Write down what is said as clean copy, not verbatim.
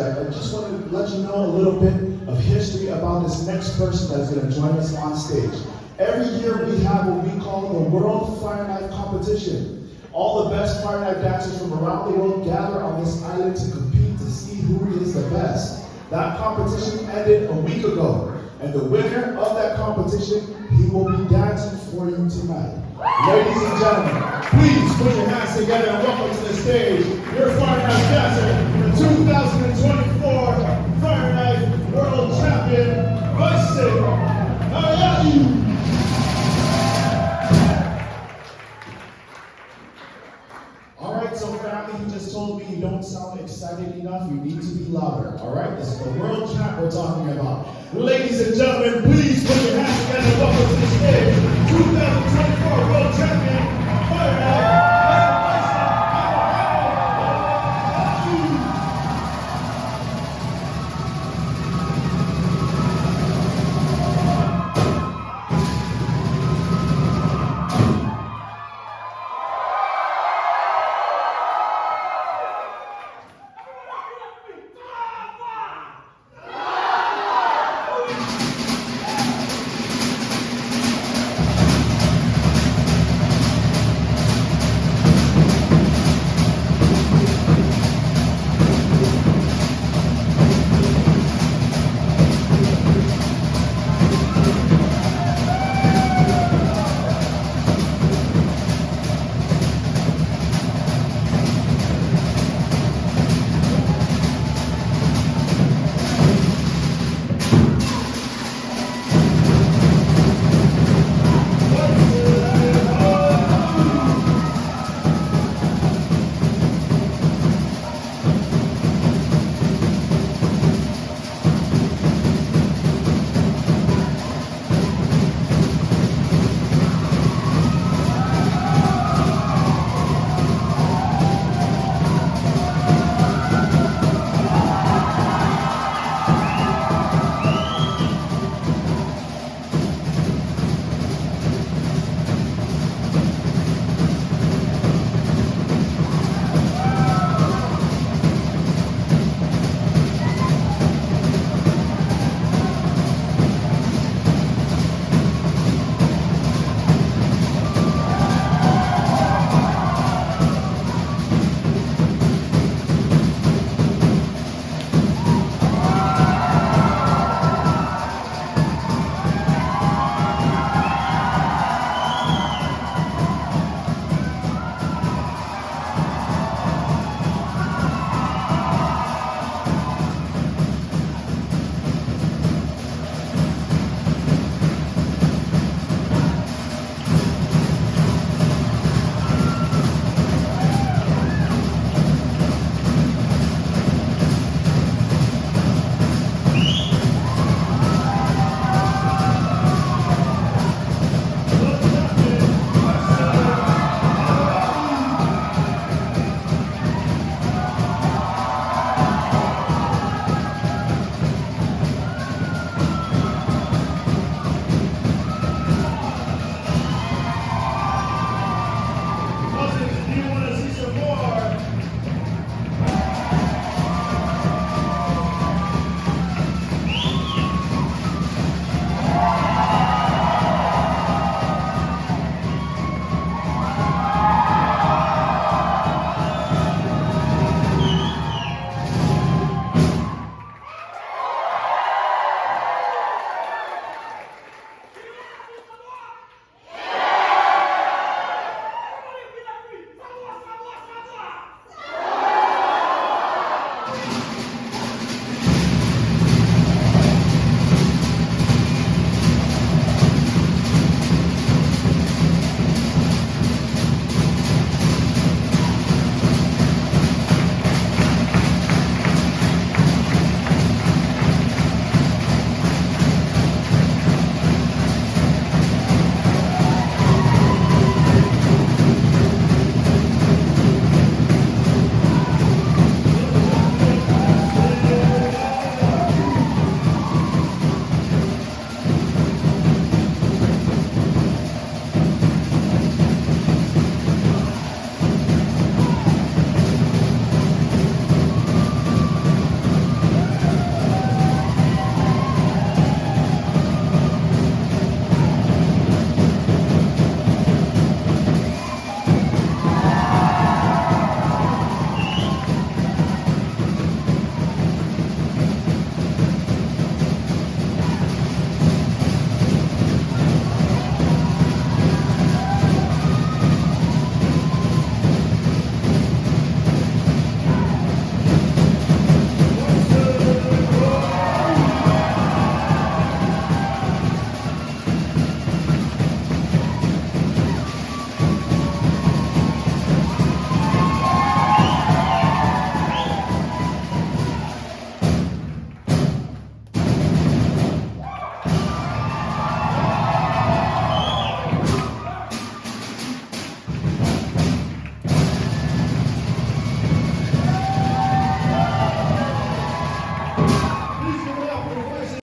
I just want to let you know a little bit of history about this next person that is going to join us on stage. Every year we have what we call the World Fire Knife Competition. All the best fire knife dancers from around the world gather on this island to compete to see who is the best. That competition ended a week ago, and the winner of that competition, he will be dancing for you tonight. Ladies and gentlemen, please put your hands together and welcome to the stage your fire knife dancer, the 2024 Fire Knife World Champion, Vaisek Ayayu. Alright, so family, he just told me you don't sound excited enough. You need to be louder. Alright, this is the world champ we're talking about. Ladies and gentlemen, please put your hands together and welcome to the stage 2024